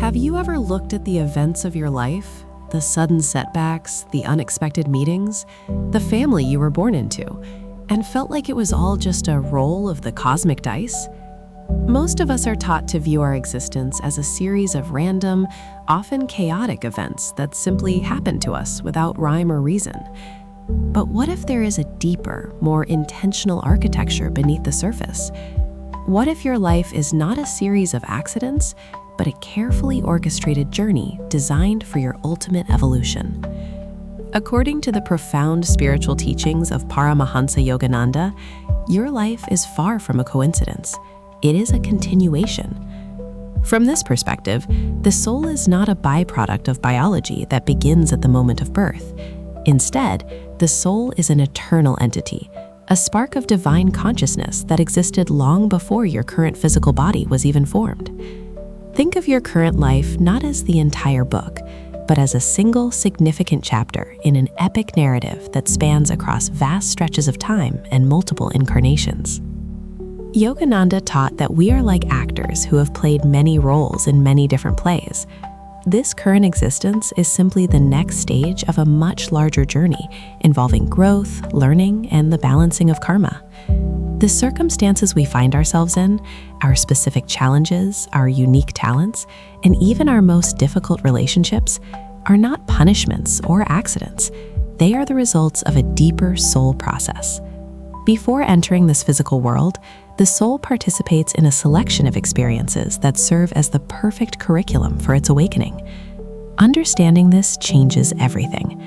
Have you ever looked at the events of your life, the sudden setbacks, the unexpected meetings, the family you were born into, and felt like it was all just a roll of the cosmic dice? Most of us are taught to view our existence as a series of random, often chaotic events that simply happen to us without rhyme or reason. But what if there is a deeper, more intentional architecture beneath the surface? What if your life is not a series of accidents, but a carefully orchestrated journey designed for your ultimate evolution? According to the profound spiritual teachings of Paramhansa Yogananda, your life is far from a coincidence. It is a continuation. From this perspective, the soul is not a byproduct of biology that begins at the moment of birth. Instead, the soul is an eternal entity, a spark of divine consciousness that existed long before your current physical body was even formed. Think of your current life not as the entire book, but as a single significant chapter in an epic narrative that spans across vast stretches of time and multiple incarnations. Yogananda taught that we are like actors who have played many roles in many different plays. This current existence is simply the next stage of a much larger journey involving growth, learning, and the balancing of karma. The circumstances we find ourselves in, our specific challenges, our unique talents, and even our most difficult relationships are not punishments or accidents. They are the results of a deeper soul process. Before entering this physical world, the soul participates in a selection of experiences that serve as the perfect curriculum for its awakening. Understanding this changes everything.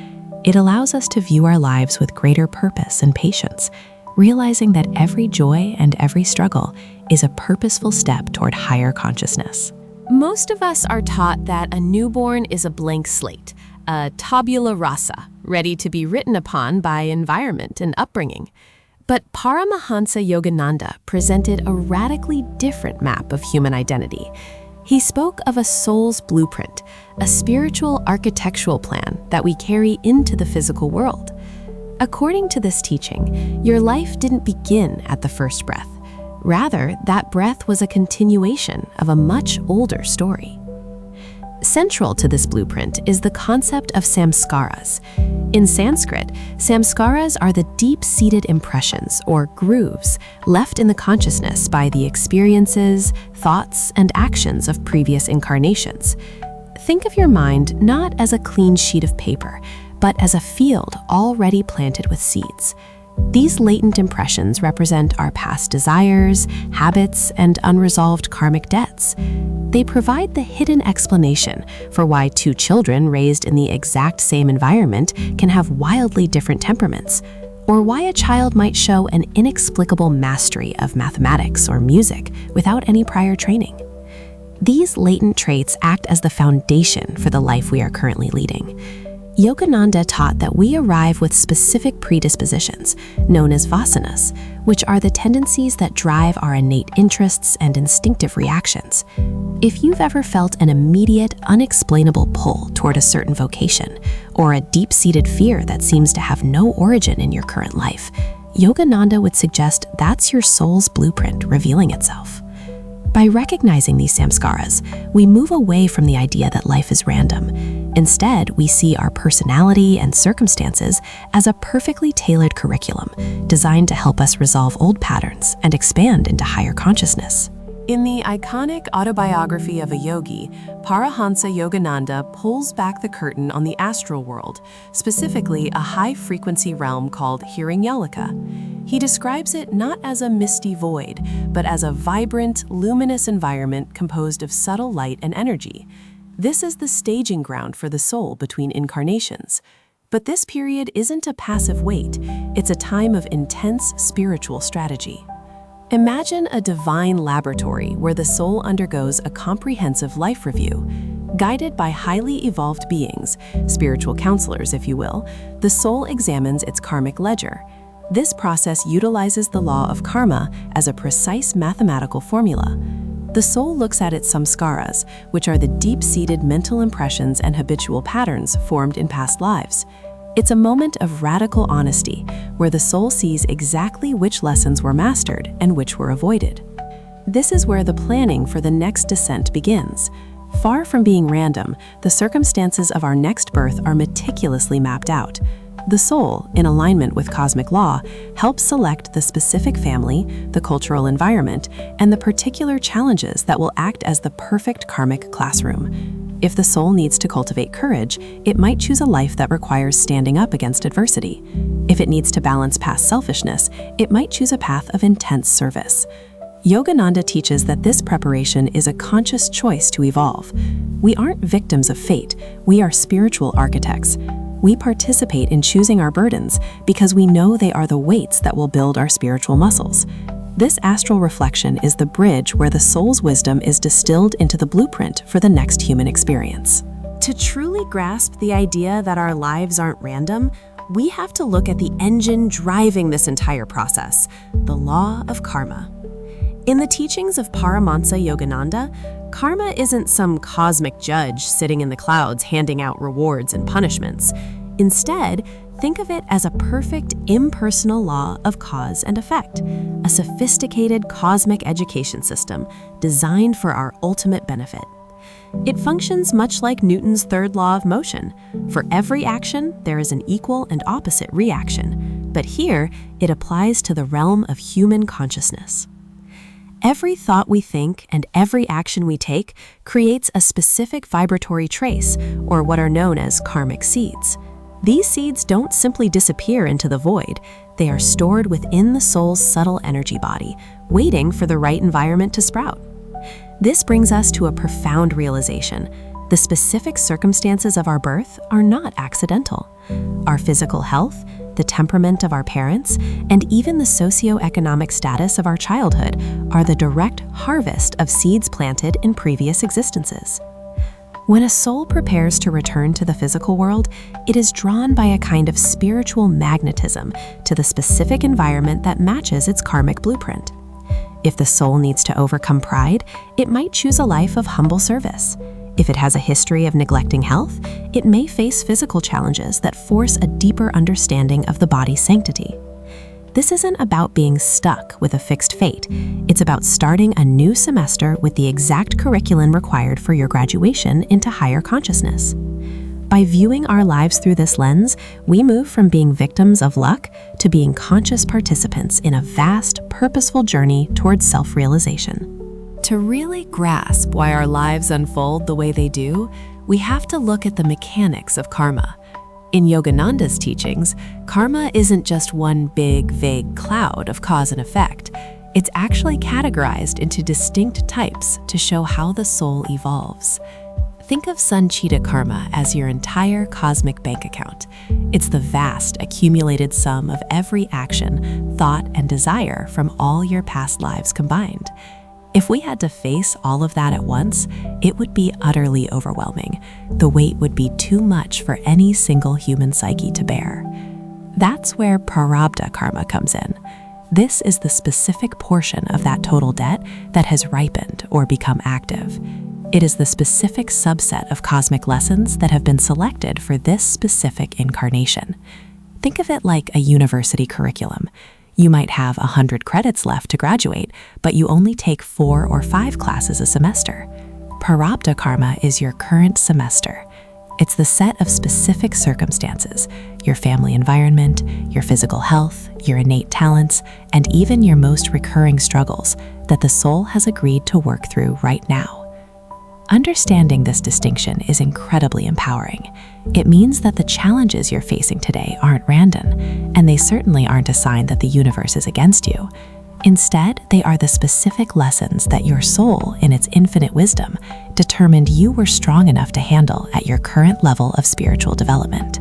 It allows us to view our lives with greater purpose and patience, realizing that every joy and every struggle is a purposeful step toward higher consciousness. Most of us are taught that a newborn is a blank slate, a tabula rasa, ready to be written upon by environment and upbringing. But Paramhansa Yogananda presented a radically different map of human identity. He spoke of a soul's blueprint, a spiritual architectural plan that we carry into the physical world. According to this teaching, your life didn't begin at the first breath. Rather, that breath was a continuation of a much older story. Central to this blueprint is the concept of samskaras. In Sanskrit, samskaras are the deep-seated impressions, or grooves, left in the consciousness by the experiences, thoughts, and actions of previous incarnations. Think of your mind not as a clean sheet of paper, but as a field already planted with seeds. These latent impressions represent our past desires, habits, and unresolved karmic debts. They provide the hidden explanation for why two children raised in the exact same environment can have wildly different temperaments, or why a child might show an inexplicable mastery of mathematics or music without any prior training. These latent traits act as the foundation for the life we are currently leading. Yogananda taught that we arrive with specific predispositions, known as vasanas, which are the tendencies that drive our innate interests and instinctive reactions. If you've ever felt an immediate, unexplainable pull toward a certain vocation, or a deep-seated fear that seems to have no origin in your current life, Yogananda would suggest that's your soul's blueprint revealing itself. By recognizing these samskaras, we move away from the idea that life is random. Instead, we see our personality and circumstances as a perfectly tailored curriculum designed to help us resolve old patterns and expand into higher consciousness. In the iconic autobiography of a yogi, Paramhansa Yogananda pulls back the curtain on the astral world, specifically a high-frequency realm called Hiranyakalika. He describes it not as a misty void, but as a vibrant, luminous environment composed of subtle light and energy. This is the staging ground for the soul between incarnations. But this period isn't a passive wait, it's a time of intense spiritual strategy. Imagine a divine laboratory where the soul undergoes a comprehensive life review. Guided by highly evolved beings, spiritual counselors if you will, the soul examines its karmic ledger. This process utilizes the law of karma as a precise mathematical formula. The soul looks at its samskaras, which are the deep-seated mental impressions and habitual patterns formed in past lives. It's a moment of radical honesty, where the soul sees exactly which lessons were mastered and which were avoided. This is where the planning for the next descent begins. Far from being random, the circumstances of our next birth are meticulously mapped out. The soul, in alignment with cosmic law, helps select the specific family, the cultural environment, and the particular challenges that will act as the perfect karmic classroom. If the soul needs to cultivate courage, it might choose a life that requires standing up against adversity. If it needs to balance past selfishness, it might choose a path of intense service. Yogananda teaches that this preparation is a conscious choice to evolve. We aren't victims of fate, we are spiritual architects. We participate in choosing our burdens because we know they are the weights that will build our spiritual muscles. This astral reflection is the bridge where the soul's wisdom is distilled into the blueprint for the next human experience. To truly grasp the idea that our lives aren't random, we have to look at the engine driving this entire process, the law of karma. In the teachings of Paramhansa Yogananda, karma isn't some cosmic judge sitting in the clouds handing out rewards and punishments. Instead, think of it as a perfect impersonal law of cause and effect, a sophisticated cosmic education system designed for our ultimate benefit. It functions much like Newton's third law of motion. For every action, there is an equal and opposite reaction. But here, it applies to the realm of human consciousness. Every thought we think and every action we take creates a specific vibratory trace, or what are known as karmic seeds. These seeds don't simply disappear into the void. They are stored within the soul's subtle energy body, waiting for the right environment to sprout. This brings us to a profound realization. The specific circumstances of our birth are not accidental. Our physical health, the temperament of our parents, and even the socioeconomic status of our childhood are the direct harvest of seeds planted in previous existences. When a soul prepares to return to the physical world, it is drawn by a kind of spiritual magnetism to the specific environment that matches its karmic blueprint. If the soul needs to overcome pride, it might choose a life of humble service. If it has a history of neglecting health, it may face physical challenges that force a deeper understanding of the body's sanctity. This isn't about being stuck with a fixed fate. It's about starting a new semester with the exact curriculum required for your graduation into higher consciousness. By viewing our lives through this lens, we move from being victims of luck to being conscious participants in a vast, purposeful journey towards self-realization. To really grasp why our lives unfold the way they do, we have to look at the mechanics of karma. In Yogananda's teachings, karma isn't just one big, vague cloud of cause and effect. It's actually categorized into distinct types to show how the soul evolves. Think of Sanchita karma as your entire cosmic bank account. It's the vast, accumulated sum of every action, thought, and desire from all your past lives combined. If we had to face all of that at once, it would be utterly overwhelming. The weight would be too much for any single human psyche to bear. That's where prarabdha karma comes in. This is the specific portion of that total debt that has ripened or become active. It is the specific subset of cosmic lessons that have been selected for this specific incarnation. Think of it like a university curriculum. You might have 100 credits left to graduate, but you only take 4 or 5 classes a semester. Prarabdha karma is your current semester. It's the set of specific circumstances, your family environment, your physical health, your innate talents, and even your most recurring struggles that the soul has agreed to work through right now. Understanding this distinction is incredibly empowering. It means that the challenges you're facing today aren't random, and they certainly aren't a sign that the universe is against you. Instead, they are the specific lessons that your soul, in its infinite wisdom, determined you were strong enough to handle at your current level of spiritual development.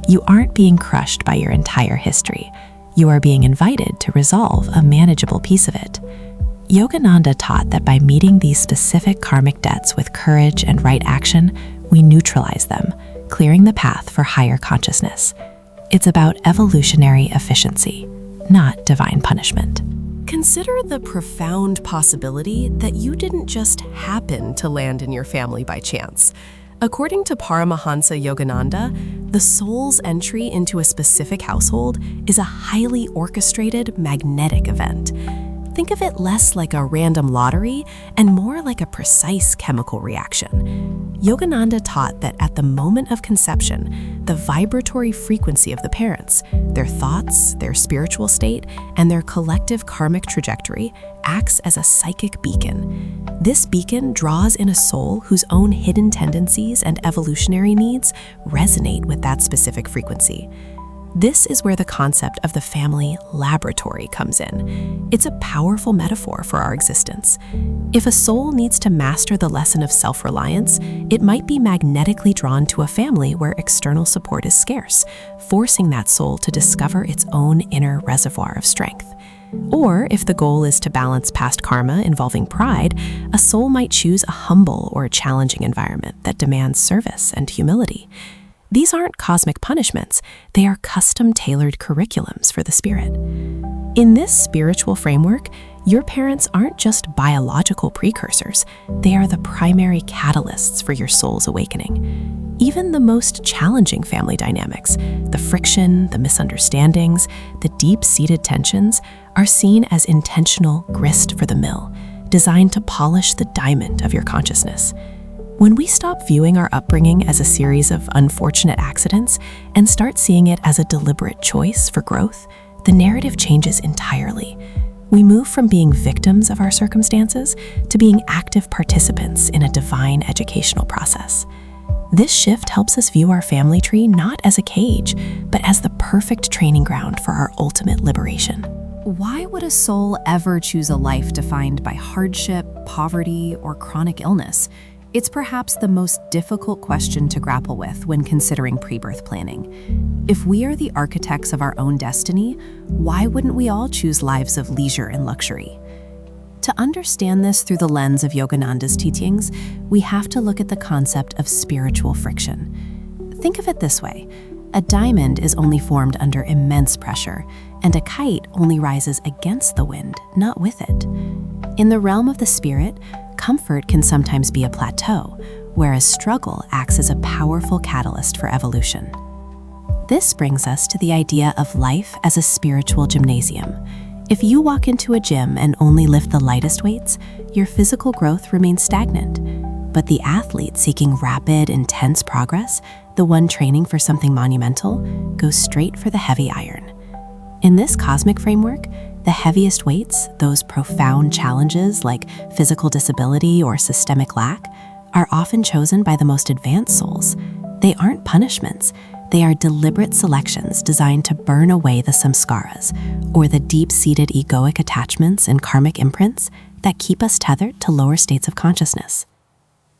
You aren't being crushed by your entire history. You are being invited to resolve a manageable piece of it. Yogananda taught that by meeting these specific karmic debts with courage and right action, we neutralize them, clearing the path for higher consciousness. It's about evolutionary efficiency, not divine punishment. Consider the profound possibility that you didn't just happen to land in your family by chance. According to Paramhansa Yogananda, the soul's entry into a specific household is a highly orchestrated magnetic event. Think of it less like a random lottery and more like a precise chemical reaction. Yogananda taught that at the moment of conception, the vibratory frequency of the parents, their thoughts, their spiritual state, and their collective karmic trajectory acts as a psychic beacon. This beacon draws in a soul whose own hidden tendencies and evolutionary needs resonate with that specific frequency. This is where the concept of the family laboratory comes in. It's a powerful metaphor for our existence. If a soul needs to master the lesson of self-reliance, it might be magnetically drawn to a family where external support is scarce, forcing that soul to discover its own inner reservoir of strength. Or, if the goal is to balance past karma involving pride, a soul might choose a humble or challenging environment that demands service and humility. These aren't cosmic punishments, they are custom-tailored curriculums for the spirit. In this spiritual framework, your parents aren't just biological precursors, they are the primary catalysts for your soul's awakening. Even the most challenging family dynamics, the friction, the misunderstandings, the deep-seated tensions, are seen as intentional grist for the mill, designed to polish the diamond of your consciousness. When we stop viewing our upbringing as a series of unfortunate accidents and start seeing it as a deliberate choice for growth, the narrative changes entirely. We move from being victims of our circumstances to being active participants in a divine educational process. This shift helps us view our family tree not as a cage, but as the perfect training ground for our ultimate liberation. Why would a soul ever choose a life defined by hardship, poverty, or chronic illness? It's perhaps the most difficult question to grapple with when considering pre-birth planning. If we are the architects of our own destiny, why wouldn't we all choose lives of leisure and luxury? To understand this through the lens of Yogananda's teachings, we have to look at the concept of spiritual friction. Think of it this way. A diamond is only formed under immense pressure, and a kite only rises against the wind, not with it. In the realm of the spirit, comfort can sometimes be a plateau, whereas struggle acts as a powerful catalyst for evolution. This brings us to the idea of life as a spiritual gymnasium. If you walk into a gym and only lift the lightest weights, your physical growth remains stagnant. But the athlete seeking rapid, intense progress, the one training for something monumental, goes straight for the heavy iron. In this cosmic framework, the heaviest weights, those profound challenges like physical disability or systemic lack, are often chosen by the most advanced souls. They aren't punishments. They are deliberate selections designed to burn away the samskaras, or the deep-seated egoic attachments and karmic imprints that keep us tethered to lower states of consciousness.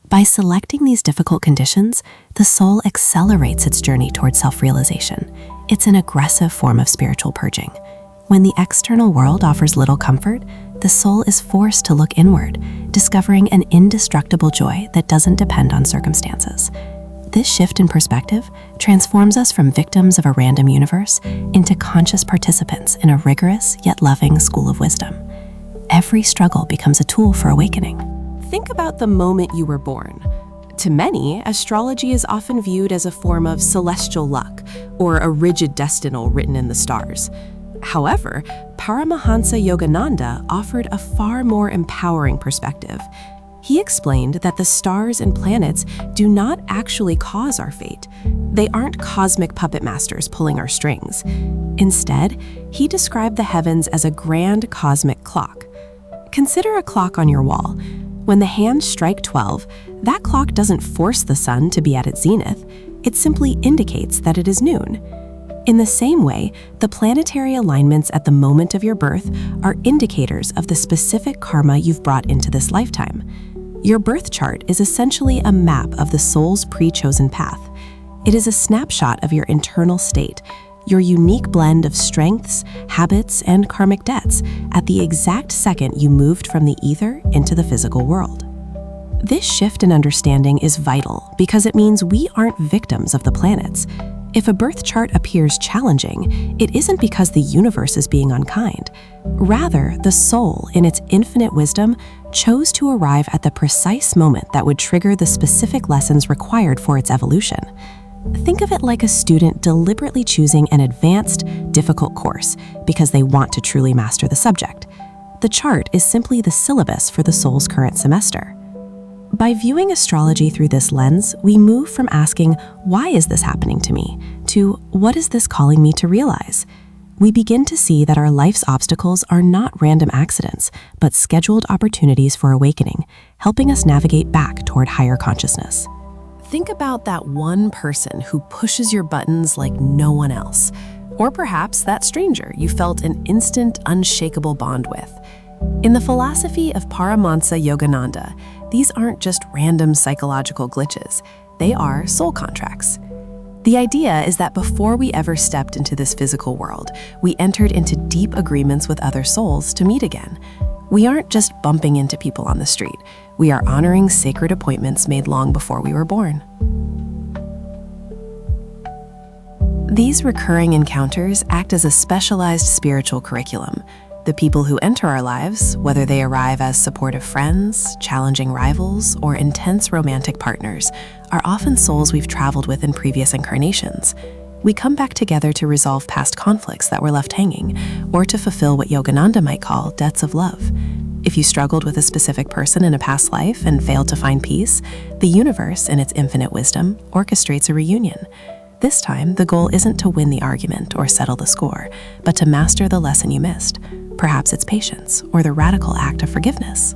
By selecting these difficult conditions, the soul accelerates its journey towards self-realization. It's an aggressive form of spiritual purging. When the external world offers little comfort, the soul is forced to look inward, discovering an indestructible joy that doesn't depend on circumstances. This shift in perspective transforms us from victims of a random universe into conscious participants in a rigorous yet loving school of wisdom. Every struggle becomes a tool for awakening. Think about the moment you were born. To many, astrology is often viewed as a form of celestial luck or a rigid destiny written in the stars. However, Paramhansa Yogananda offered a far more empowering perspective. He explained that the stars and planets do not actually cause our fate. They aren't cosmic puppet masters pulling our strings. Instead, he described the heavens as a grand cosmic clock. Consider a clock on your wall. When the hands strike 12, that clock doesn't force the sun to be at its zenith. It simply indicates that it is noon. In the same way, the planetary alignments at the moment of your birth are indicators of the specific karma you've brought into this lifetime. Your birth chart is essentially a map of the soul's pre-chosen path. It is a snapshot of your internal state, your unique blend of strengths, habits, and karmic debts at the exact second you moved from the ether into the physical world. This shift in understanding is vital because it means we aren't victims of the planets. If a birth chart appears challenging, it isn't because the universe is being unkind. Rather, the soul, in its infinite wisdom, chose to arrive at the precise moment that would trigger the specific lessons required for its evolution. Think of it like a student deliberately choosing an advanced, difficult course because they want to truly master the subject. The chart is simply the syllabus for the soul's current semester. By viewing astrology through this lens, we move from asking, "Why is this happening to me?" to "What is this calling me to realize?" We begin to see that our life's obstacles are not random accidents, but scheduled opportunities for awakening, helping us navigate back toward higher consciousness. Think about that one person who pushes your buttons like no one else. Or perhaps that stranger you felt an instant, unshakable bond with. In the philosophy of Paramhansa Yogananda, these aren't just random psychological glitches. They are soul contracts. The idea is that before we ever stepped into this physical world, we entered into deep agreements with other souls to meet again. We aren't just bumping into people on the street. We are honoring sacred appointments made long before we were born. These recurring encounters act as a specialized spiritual curriculum. The people who enter our lives, whether they arrive as supportive friends, challenging rivals, or intense romantic partners, are often souls we've traveled with in previous incarnations. We come back together to resolve past conflicts that were left hanging, or to fulfill what Yogananda might call debts of love. If you struggled with a specific person in a past life and failed to find peace, the universe, in its infinite wisdom, orchestrates a reunion. This time, the goal isn't to win the argument or settle the score, but to master the lesson you missed. Perhaps it's patience or the radical act of forgiveness.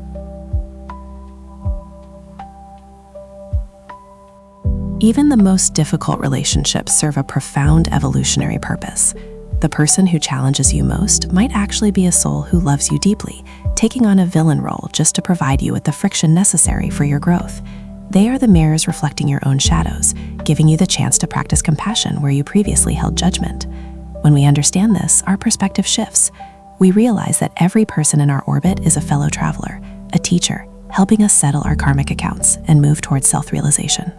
Even the most difficult relationships serve a profound evolutionary purpose. The person who challenges you most might actually be a soul who loves you deeply, taking on a villain role just to provide you with the friction necessary for your growth. They are the mirrors reflecting your own shadows, giving you the chance to practice compassion where you previously held judgment. When we understand this, our perspective shifts. We realize that every person in our orbit is a fellow traveler, a teacher, helping us settle our karmic accounts and move towards self-realization.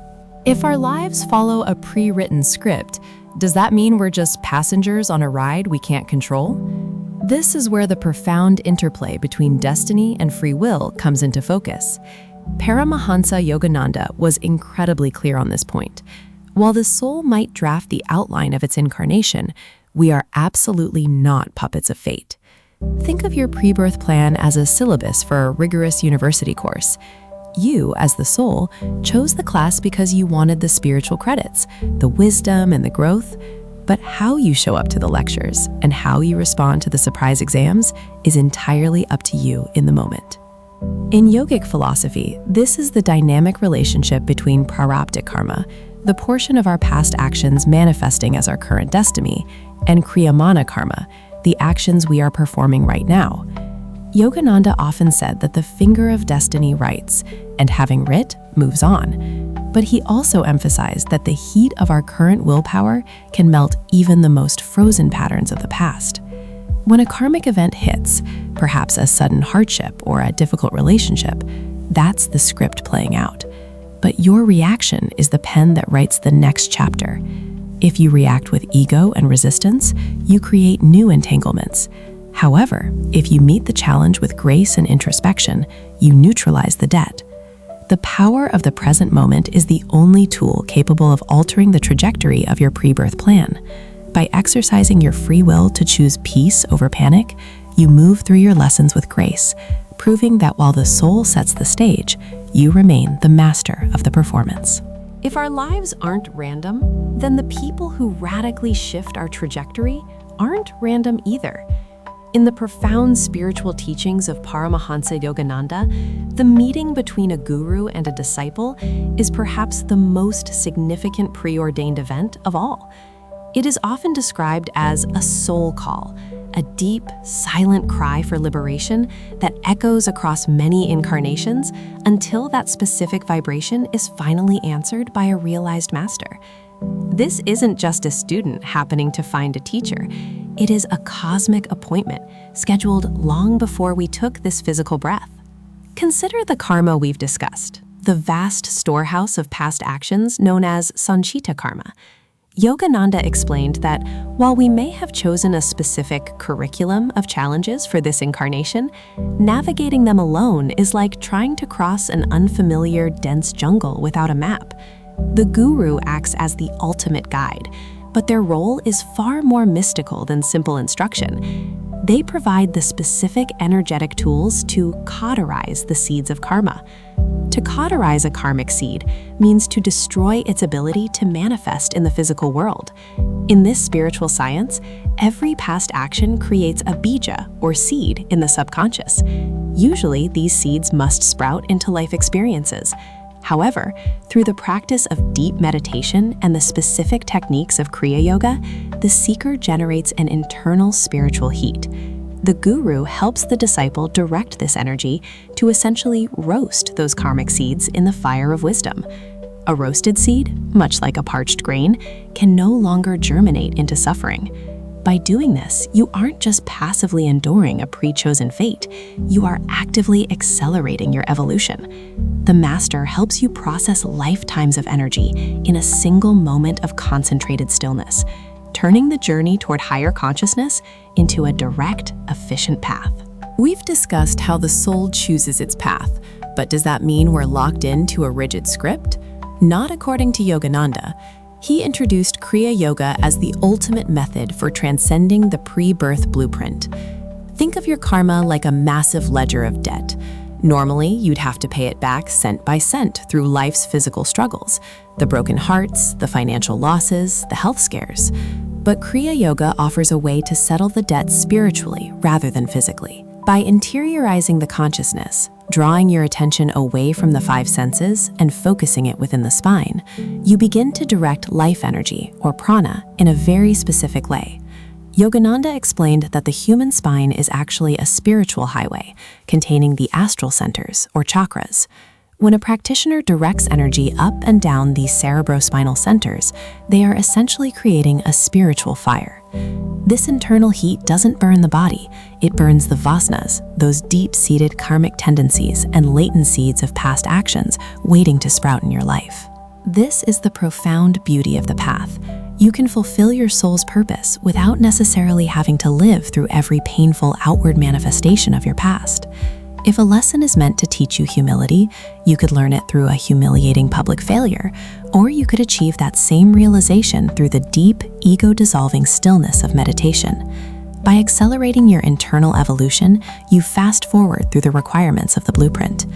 If our lives follow a pre-written script, does that mean we're just passengers on a ride we can't control? This is where the profound interplay between destiny and free will comes into focus. Paramhansa Yogananda was incredibly clear on this point. While the soul might draft the outline of its incarnation, we are absolutely not puppets of fate. Think of your pre-birth plan as a syllabus for a rigorous university course. You, as the soul, chose the class because you wanted the spiritual credits, the wisdom and the growth. But how you show up to the lectures and how you respond to the surprise exams is entirely up to you in the moment. In yogic philosophy, this is the dynamic relationship between prarabdha karma, the portion of our past actions manifesting as our current destiny, and kriyamana karma, the actions we are performing right now. Yogananda often said that the finger of destiny writes, and having writ, moves on. But he also emphasized that the heat of our current willpower can melt even the most frozen patterns of the past. When a karmic event hits, perhaps a sudden hardship or a difficult relationship, that's the script playing out. But your reaction is the pen that writes the next chapter. If you react with ego and resistance, you create new entanglements. However, if you meet the challenge with grace and introspection, you neutralize the debt. The power of the present moment is the only tool capable of altering the trajectory of your pre-birth plan. By exercising your free will to choose peace over panic, you move through your lessons with grace, proving that while the soul sets the stage, you remain the master of the performance. If our lives aren't random, then the people who radically shift our trajectory aren't random either. In the profound spiritual teachings of Paramhansa Yogananda, the meeting between a guru and a disciple is perhaps the most significant preordained event of all. It is often described as a soul call, a deep, silent cry for liberation that echoes across many incarnations until that specific vibration is finally answered by a realized master. This isn't just a student happening to find a teacher. It is a cosmic appointment scheduled long before we took this physical breath. Consider the karma we've discussed, the vast storehouse of past actions known as sanchita karma. Yogananda explained that while we may have chosen a specific curriculum of challenges for this incarnation, navigating them alone is like trying to cross an unfamiliar, dense jungle without a map. The guru acts as the ultimate guide, but their role is far more mystical than simple instruction. They provide the specific energetic tools to cauterize the seeds of karma. To cauterize a karmic seed means to destroy its ability to manifest in the physical world. In this spiritual science, every past action creates a bija, or seed, in the subconscious. Usually, these seeds must sprout into life experiences. However, through the practice of deep meditation and the specific techniques of Kriya Yoga, the seeker generates an internal spiritual heat. The guru helps the disciple direct this energy to essentially roast those karmic seeds in the fire of wisdom. A roasted seed, much like a parched grain, can no longer germinate into suffering. By doing this, you aren't just passively enduring a pre-chosen fate, you are actively accelerating your evolution. The master helps you process lifetimes of energy in a single moment of concentrated stillness, turning the journey toward higher consciousness into a direct, efficient path. We've discussed how the soul chooses its path, but does that mean we're locked into a rigid script? Not according to Yogananda. He introduced Kriya Yoga as the ultimate method for transcending the pre-birth blueprint. Think of your karma like a massive ledger of debt. Normally, you'd have to pay it back cent by cent through life's physical struggles, the broken hearts, the financial losses, the health scares. But Kriya Yoga offers a way to settle the debt spiritually rather than physically. By interiorizing the consciousness, drawing your attention away from the five senses and focusing it within the spine, you begin to direct life energy, or prana, in a very specific way. Yogananda explained that the human spine is actually a spiritual highway containing the astral centers, or chakras. When a practitioner directs energy up and down these cerebrospinal centers, they are essentially creating a spiritual fire. This internal heat doesn't burn the body, it burns the vasanas, those deep-seated karmic tendencies and latent seeds of past actions waiting to sprout in your life. This is the profound beauty of the path. You can fulfill your soul's purpose without necessarily having to live through every painful outward manifestation of your past. If a lesson is meant to teach you humility, you could learn it through a humiliating public failure, or you could achieve that same realization through the deep, ego-dissolving stillness of meditation. By accelerating your internal evolution, you fast forward through the requirements of the blueprint.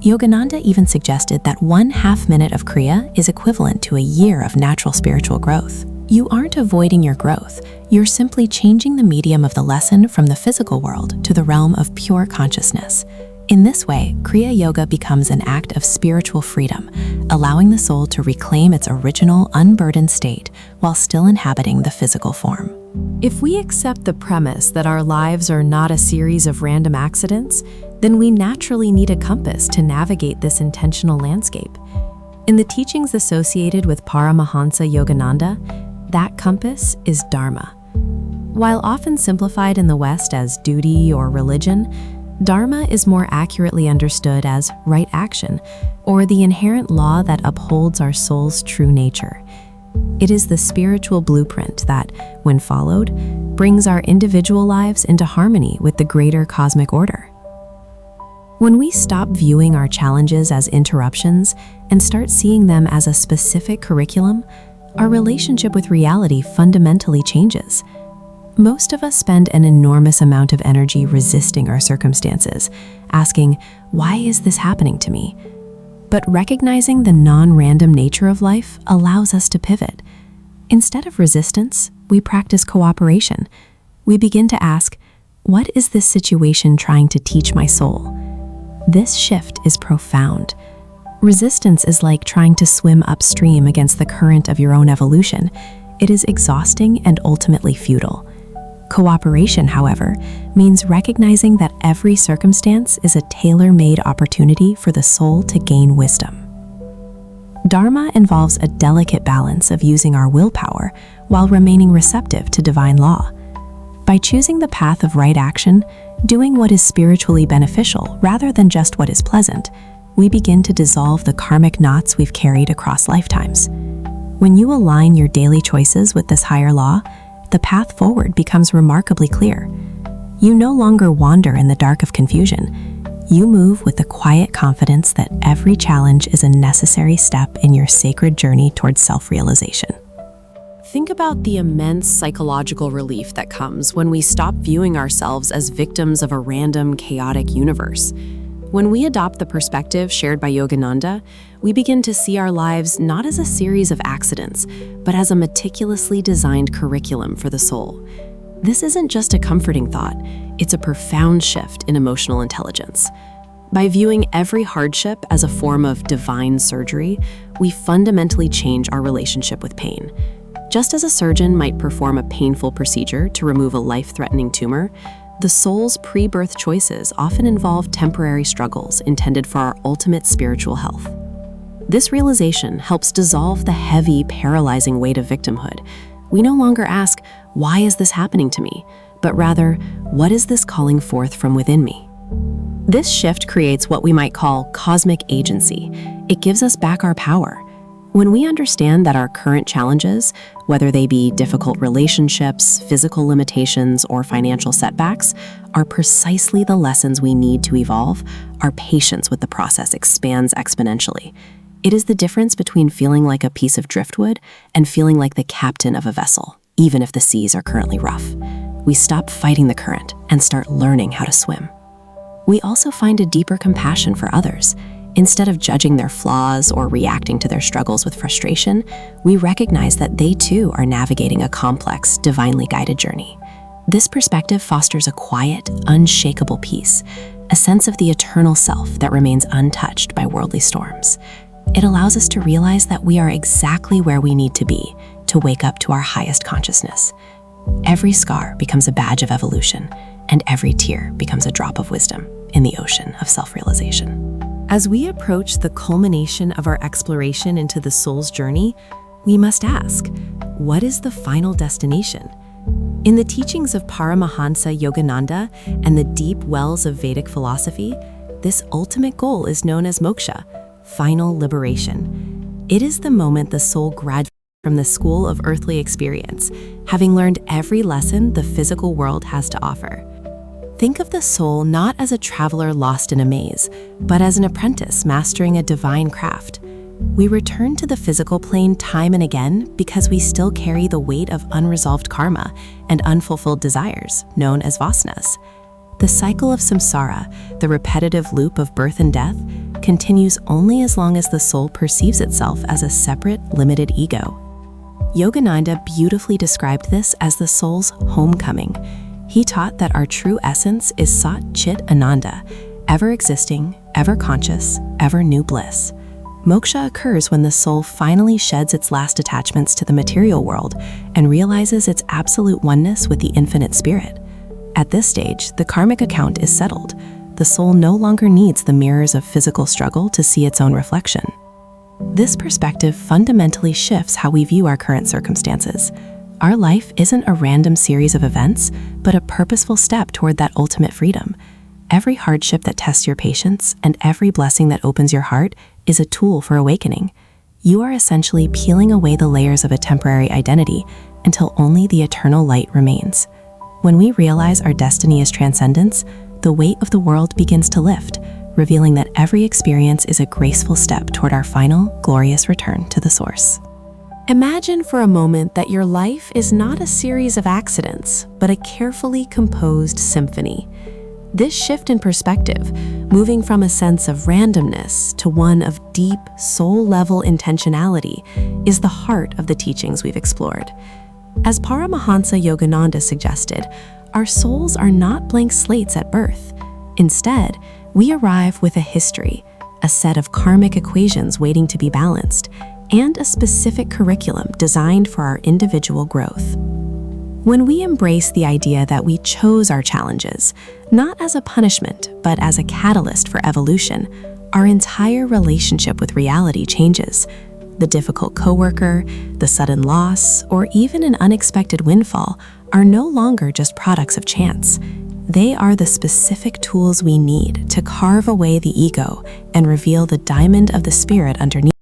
Yogananda even suggested that 1/2 minute of Kriya is equivalent to a year of natural spiritual growth. You aren't avoiding your growth, you're simply changing the medium of the lesson from the physical world to the realm of pure consciousness. In this way, Kriya Yoga becomes an act of spiritual freedom, allowing the soul to reclaim its original unburdened state while still inhabiting the physical form. If we accept the premise that our lives are not a series of random accidents, then we naturally need a compass to navigate this intentional landscape. In the teachings associated with Paramhansa Yogananda, that compass is Dharma. While often simplified in the West as duty or religion, Dharma is more accurately understood as right action, or the inherent law that upholds our soul's true nature. It is the spiritual blueprint that, when followed, brings our individual lives into harmony with the greater cosmic order. When we stop viewing our challenges as interruptions and start seeing them as a specific curriculum, our relationship with reality fundamentally changes. Most of us spend an enormous amount of energy resisting our circumstances, asking, why is this happening to me? But recognizing the non-random nature of life allows us to pivot. Instead of resistance, we practice cooperation. We begin to ask, what is this situation trying to teach my soul? This shift is profound. Resistance is like trying to swim upstream against the current of your own evolution. It is exhausting and ultimately futile. Cooperation, however, means recognizing that every circumstance is a tailor-made opportunity for the soul to gain wisdom. Dharma involves a delicate balance of using our willpower while remaining receptive to divine law. By choosing the path of right action, doing what is spiritually beneficial rather than just what is pleasant, we begin to dissolve the karmic knots we've carried across lifetimes. When you align your daily choices with this higher law, the path forward becomes remarkably clear. You no longer wander in the dark of confusion. You move with the quiet confidence that every challenge is a necessary step in your sacred journey towards self-realization. think about the immense psychological relief that comes when we stop viewing ourselves as victims of a random, chaotic universe. When we adopt the perspective shared by Yogananda, we begin to see our lives not as a series of accidents, but as a meticulously designed curriculum for the soul. This isn't just a comforting thought, it's a profound shift in emotional intelligence. By viewing every hardship as a form of divine surgery, we fundamentally change our relationship with pain. Just as a surgeon might perform a painful procedure to remove a life-threatening tumor, the soul's pre-birth choices often involve temporary struggles intended for our ultimate spiritual health. This realization helps dissolve the heavy, paralyzing weight of victimhood. We no longer ask, "Why is this happening to me?" but rather, "What is this calling forth from within me?" This shift creates what we might call cosmic agency. It gives us back our power. When we understand that our current challenges, whether they be difficult relationships, physical limitations, or financial setbacks, are precisely the lessons we need to evolve, our patience with the process expands exponentially. It is the difference between feeling like a piece of driftwood and feeling like the captain of a vessel, even if the seas are currently rough. We stop fighting the current and start learning how to swim. We also find a deeper compassion for others. Instead of judging their flaws or reacting to their struggles with frustration, we recognize that they too are navigating a complex, divinely guided journey. This perspective fosters a quiet, unshakable peace, a sense of the eternal self that remains untouched by worldly storms. It allows us to realize that we are exactly where we need to be to wake up to our highest consciousness. Every scar becomes a badge of evolution, and every tear becomes a drop of wisdom in the ocean of self-realization. As we approach the culmination of our exploration into the soul's journey, we must ask, what is the final destination? In the teachings of Paramhansa Yogananda and the deep wells of Vedic philosophy, this ultimate goal is known as moksha, final liberation. It is the moment the soul graduates from the school of earthly experience, having learned every lesson the physical world has to offer. Think of the soul not as a traveler lost in a maze, but as an apprentice mastering a divine craft. We return to the physical plane time and again because we still carry the weight of unresolved karma and unfulfilled desires, known as vasanas. The cycle of samsara, the repetitive loop of birth and death, continues only as long as the soul perceives itself as a separate, limited ego. Yogananda beautifully described this as the soul's homecoming. He taught that our true essence is Sat Chit Ananda, ever existing, ever conscious, ever new bliss. Moksha occurs when the soul finally sheds its last attachments to the material world and realizes its absolute oneness with the infinite spirit. At this stage, the karmic account is settled. The soul no longer needs the mirrors of physical struggle to see its own reflection. This perspective fundamentally shifts how we view our current circumstances. Our life isn't a random series of events, but a purposeful step toward that ultimate freedom. Every hardship that tests your patience and every blessing that opens your heart is a tool for awakening. You are essentially peeling away the layers of a temporary identity until only the eternal light remains. When we realize our destiny is transcendence, the weight of the world begins to lift, revealing that every experience is a graceful step toward our final, glorious return to the source. Imagine for a moment that your life is not a series of accidents, but a carefully composed symphony. This shift in perspective, moving from a sense of randomness to one of deep, soul-level intentionality, is the heart of the teachings we've explored. As Paramhansa Yogananda suggested, our souls are not blank slates at birth. Instead, we arrive with a history, a set of karmic equations waiting to be balanced, and a specific curriculum designed for our individual growth. When we embrace the idea that we chose our challenges, not as a punishment, but as a catalyst for evolution, our entire relationship with reality changes. The difficult coworker, the sudden loss, or even an unexpected windfall are no longer just products of chance. They are the specific tools we need to carve away the ego and reveal the diamond of the spirit underneath.